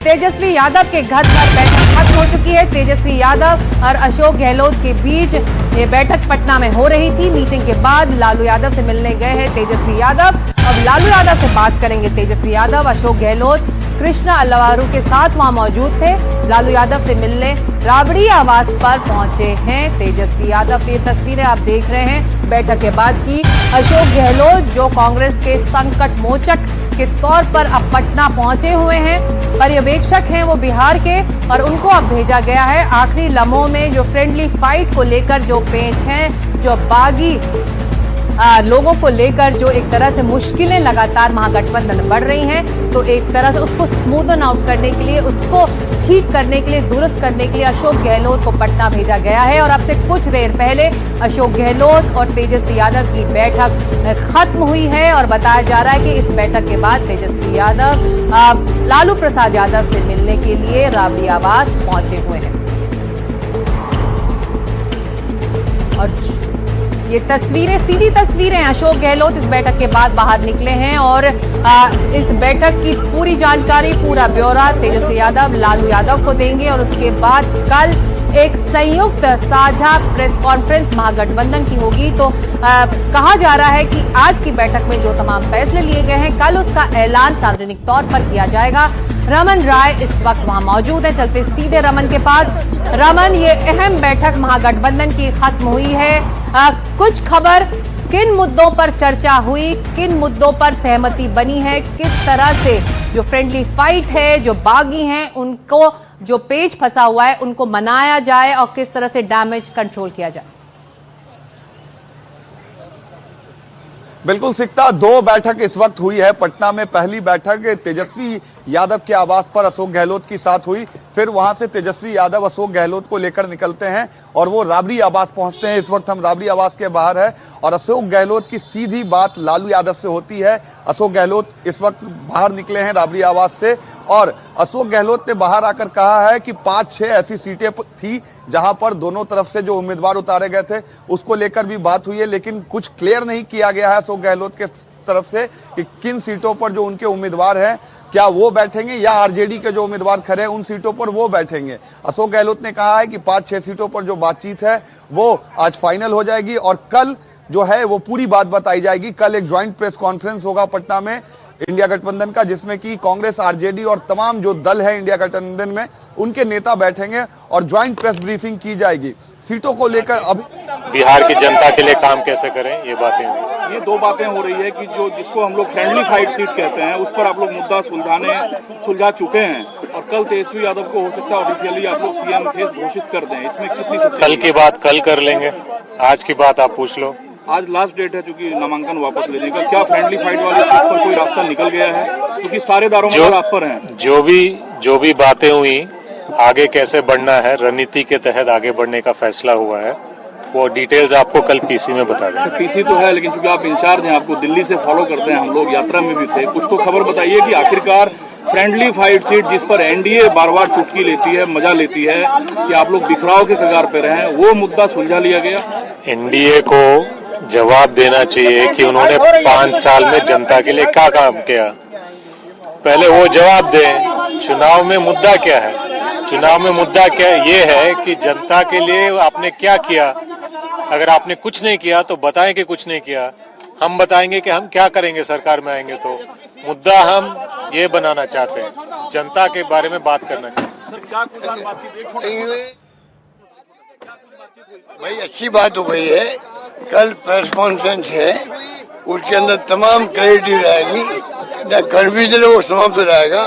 तेजस्वी यादव के घर पर बैठक खत्म हो चुकी है। तेजस्वी यादव और अशोक गहलोत के बीच ये बैठक पटना में हो रही थी। मीटिंग के बाद लालू यादव से मिलने गए हैं तेजस्वी यादव। अब लालू यादव से बात करेंगे तेजस्वी यादव। अशोक गहलोत कृष्णा अल्लावारू के साथ वहां मौजूद थे। लालू यादव से मिलने राबड़ी आवास पर पहुंचे हैं तेजस्वी यादव। ये तस्वीरें आप देख रहे हैं बैठक के बाद की। अशोक गहलोत जो कांग्रेस के संकट मोचक के तौर पर अब पटना पहुंचे हुए हैं, पर्यवेक्षक हैं वो बिहार के, और उनको अब भेजा गया है आखिरी लम्हों में जो फ्रेंडली फाइट को लेकर जो पेच हैं, जो बागी लोगों को लेकर जो एक तरह से मुश्किलें लगातार महागठबंधन में बढ़ रही हैं, तो एक तरह से उसको स्मूदन आउट करने के लिए, उसको ठीक करने के लिए, दुरुस्त करने के लिए अशोक गहलोत को पटना भेजा गया है। और अब से कुछ देर पहले अशोक गहलोत और तेजस्वी यादव की बैठक खत्म हुई है और बताया जा रहा है कि इस बैठक के बाद तेजस्वी यादव लालू प्रसाद यादव से मिलने के लिए राबड़ी आवास पहुंचे हुए हैं। और ये तस्वीरें सीधी तस्वीरें, अशोक गहलोत इस बैठक के बाद बाहर निकले हैं और इस बैठक की पूरी जानकारी, पूरा ब्यौरा तेजस्वी यादव लालू यादव को देंगे। और उसके बाद कल एक संयुक्त साझा प्रेस कॉन्फ्रेंस महागठबंधन की होगी। तो कहा जा रहा है कि आज की बैठक में जो तमाम फैसले लिए गए हैं, कल उसका ऐलान सार्वजनिक तौर पर किया जाएगा। रमन राय इस वक्त वहां मौजूद है, चलते सीधे रमन के पास। रमन, ये अहम बैठक महागठबंधन की खत्म हुई है, कुछ खबर, किन मुद्दों पर चर्चा हुई, किन मुद्दों पर सहमति बनी है, किस तरह से जो फ्रेंडली फाइट है, जो बागी हैं, उनको जो पेच फंसा हुआ है उनको मनाया जाए और किस तरह से डैमेज कंट्रोल किया जाए? बिल्कुल सिकता, दो बैठक इस वक्त हुई है पटना में। पहली बैठक तेजस्वी यादव के आवास पर अशोक गहलोत के साथ हुई, फिर वहां से तेजस्वी यादव अशोक गहलोत को लेकर निकलते हैं और वो राबड़ी आवास पहुंचते हैं। इस वक्त हम राबड़ी आवास के बाहर है और अशोक गहलोत की सीधी बात लालू यादव से होती है। अशोक गहलोत इस वक्त बाहर निकले हैं राबड़ी आवास से और अशोक गहलोत ने बाहर आकर कहा है कि 5-6 ऐसी सीटें थी जहां पर दोनों तरफ से जो उम्मीदवार उतारे गए थे उसको लेकर भी बात हुई है, लेकिन कुछ क्लियर नहीं किया गया है अशोक गहलोत के तरफ से कि किन सीटों पर जो उनके उम्मीदवार हैं, क्या वो बैठेंगे या आरजेडी के जो उम्मीदवार खड़े हैं उन सीटों पर वो बैठेंगे। अशोक गहलोत ने कहा है कि 5-6 सीटों पर जो बातचीत है वो आज फाइनल हो जाएगी और कल जो है वो पूरी बात बताई जाएगी। कल एक ज्वाइंट प्रेस कॉन्फ्रेंस होगा पटना में इंडिया गठबंधन का, जिसमें कि कांग्रेस, आरजेडी और तमाम जो दल है इंडिया गठबंधन में उनके नेता बैठेंगे और ज्वाइंट प्रेस ब्रीफिंग की जाएगी सीटों को लेकर। अब बिहार की जनता के लिए काम कैसे करें, ये बातें हुई। ये दो बातें हो रही है कि जो जिसको हम लोग फ्रेंडली फाइट सीट कहते हैं उस पर आप लोग मुद्दा सुलझा चुके हैं और कल तेजस्वी यादव को हो सकता है ऑफिशियली आप लोग सीएम फेस घोषित कर दें। इसमें कितनी कल की बात कल कर लेंगे, आज की बात आप पूछ लो। आज लास्ट डेट है चूंकि नामांकन वापस लेने का, क्या फ्रेंडली फाइट वाले सीट पर कोई रास्ता निकल गया है? क्योंकि सारे दारोमदार आप पर हैं। जो भी बातें हुई, आगे कैसे बढ़ना है, रणनीति के तहत आगे बढ़ने का फैसला हुआ है, वो डिटेल्स आपको कल पीसी में बता दें। पीसी तो है, लेकिन चूंकि आप इंचार्ज हैं, आपको दिल्ली से फॉलो करते हैं, हम लोग यात्रा में भी थे, कुछ तो खबर बताइए कि आखिरकार फ्रेंडली फाइट सीट जिस पर एनडीए बार बार चुटकी लेती है, मजा लेती है कि आप लोग बिखराव के कगार पे रहे, वो मुद्दा सुलझा लिया गया। एनडीए को जवाब देना चाहिए कि उन्होंने 5 साल में जनता के लिए क्या काम किया, पहले वो जवाब दें। चुनाव में मुद्दा क्या है? चुनाव में मुद्दा क्या ये है कि जनता के लिए आपने क्या किया। अगर आपने कुछ नहीं किया तो बताएं कि कुछ नहीं किया, हम बताएंगे कि हम क्या करेंगे सरकार में आएंगे। तो मुद्दा हम ये बनाना चाहते हैं, जनता के बारे में बात करना चाहते हैं। भाई अच्छी बात हो गई है, कल प्रेस कॉन्फ्रेंस है, उसके अंदर तमाम क्लैरिटी रहेगी, जहाँ कन्फ्यूजन है वो समाप्त हो जाएगा।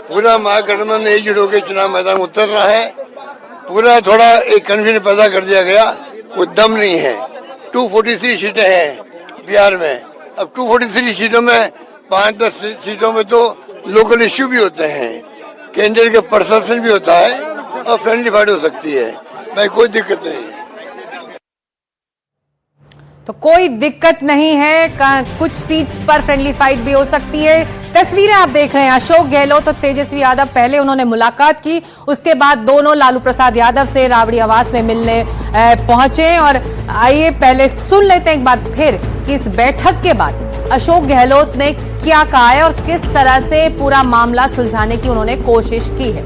पूरा महागठबंधन एकजुट होकर चुनाव मैदान में उतर रहा है। पूरा थोड़ा एक कन्फ्यूजन पैदा कर दिया गया, कोई दम नहीं है। 243 सीटें हैं बिहार में, अब 243 सीटों में 5-10 सीटों में तो लोकल इश्यू भी होते हैं, कैंडिडेट का परसेप्शन भी होता है और फ्रेंडली फाइट हो सकती है। भाई कोई दिक्कत नहीं है। तो कोई दिक्कत नहीं है, कुछ सीट्स पर फ्रेंडली फाइट भी हो सकती है। तस्वीरें आप देख रहे हैं, अशोक गहलोत और तेजस्वी यादव पहले उन्होंने मुलाकात की, उसके बाद दोनों लालू प्रसाद यादव से राबड़ी आवास में मिलने पहुंचे। और आइए पहले सुन लेते हैं एक बार फिर कि इस बैठक के बाद अशोक गहलोत ने क्या कहा है और किस तरह से पूरा मामला सुलझाने की उन्होंने कोशिश की है।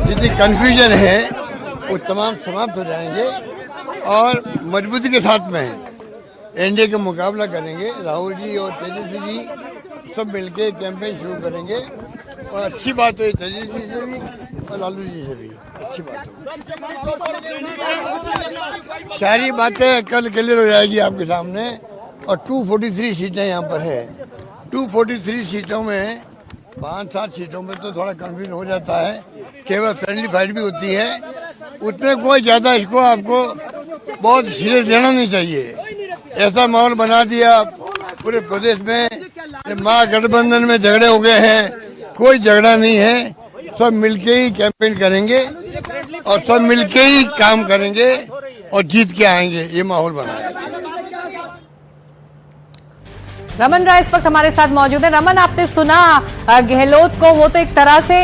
जितनी कंफ्यूजन है वो तमाम समाप्त हो जाएंगे और मजबूती के साथ में एनडीए का मुकाबला करेंगे। राहुल जी और तेजस्वी जी सब मिलके कैंपेन शुरू करेंगे और अच्छी बात हुई तेजस्वी जी से भी और लालू जी से भी अच्छी बात हुई। सारी बातें कल क्लियर हो जाएगी आपके सामने। और 243 सीटें यहाँ पर है। 243 सीटों में 5-7 सीटों में तो थोड़ा कंफ्यूजन हो जाता है, केवल फ्रेंडली फाइट भी होती है। उसमें कोई ज़्यादा इसको आपको बहुत सीरियस लेना नहीं चाहिए। ऐसा माहौल बना दिया पूरे प्रदेश में, महागठबंधन में झगड़े हो गए हैं, कोई झगड़ा नहीं है। सब मिलके ही कैंपेन करेंगे और सब मिलके ही काम करेंगे और जीत के आएंगे, ये माहौल बना है। रमन राय इस वक्त हमारे साथ मौजूद है। रमन, आपने सुना गहलोत को, वो तो एक तरह से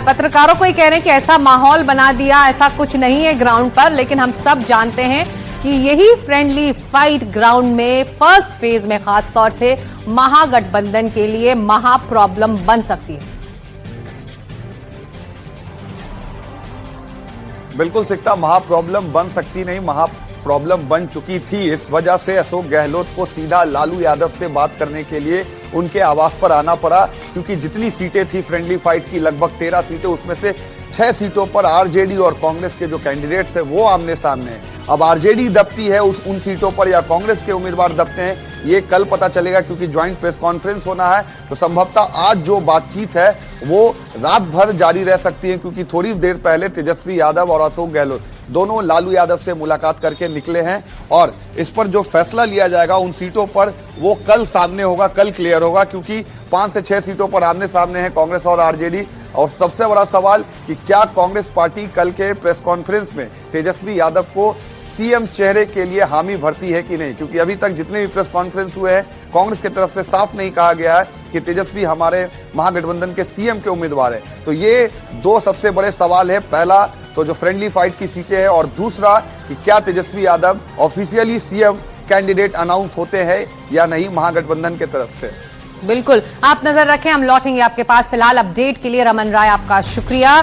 पत्रकारों को ही कह रहे हैं कि ऐसा माहौल बना दिया, ऐसा कुछ नहीं है ग्राउंड पर, लेकिन हम सब जानते हैं कि यही फ्रेंडली फाइट ग्राउंड में फर्स्ट फेज में खासतौर से महागठबंधन के लिए महा प्रॉब्लम बन सकती है। बिल्कुल सिकता, महा प्रॉब्लम बन सकती नहीं, महा प्रॉब्लम बन चुकी थी। इस वजह से अशोक गहलोत को सीधा लालू यादव से बात करने के लिए उनके आवास पर आना पड़ा, क्योंकि जितनी सीटें थी फ्रेंडली फाइट की लगभग 13 सीटें, उसमें से 6 सीटों पर आरजेडी और कांग्रेस के जो कैंडिडेट्स हैं वो आमने सामने हैं। अब आरजेडी दबती है उन सीटों पर या कांग्रेस के उम्मीदवार दबते हैं, ये कल पता चलेगा, क्योंकि ज्वाइंट प्रेस कॉन्फ्रेंस होना है। तो संभवतः आज जो बातचीत है वो रात भर जारी रह सकती है, क्योंकि थोड़ी देर पहले तेजस्वी यादव और अशोक गहलोत दोनों लालू यादव से मुलाकात करके निकले हैं और इस पर जो फैसला लिया जाएगा उन सीटों पर वो कल सामने होगा, कल क्लियर होगा, क्योंकि 5 से 6 सीटों पर आमने सामने हैं कांग्रेस और आरजेडी। और सबसे बड़ा सवाल कि क्या कांग्रेस पार्टी कल के प्रेस कॉन्फ्रेंस में तेजस्वी यादव को सीएम चेहरे के लिए हामी भरती है कि नहीं, क्योंकि अभी तक जितने भी प्रेस कॉन्फ्रेंस हुए हैं कांग्रेस की तरफ से साफ नहीं कहा गया है कि तेजस्वी हमारे महागठबंधन के सीएम के उम्मीदवार हैं। तो ये दो सबसे बड़े सवाल है, पहला तो जो फ्रेंडली फाइट की सीटें हैं और दूसरा कि क्या Tejashwi Yadav officially CM candidate announce होते हैं या नहीं महागठबंधन की तरफ से। बिल्कुल, आप नजर रखें, हम लौटेंगे आपके पास। फिलहाल अपडेट के लिए रमन राय आपका शुक्रिया।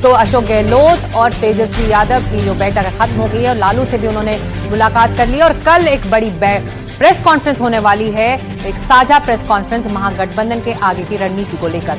तो अशोक गहलोत और तेजस्वी यादव की जो बैठक खत्म हो गई है और लालू से भी उन्होंने मुलाकात कर ली और कल एक बड़ी प्रेस कॉन्फ्रेंस होने वाली है, एक साझा प्रेस कॉन्फ्रेंस महागठबंधन के आगे की रणनीति को लेकर।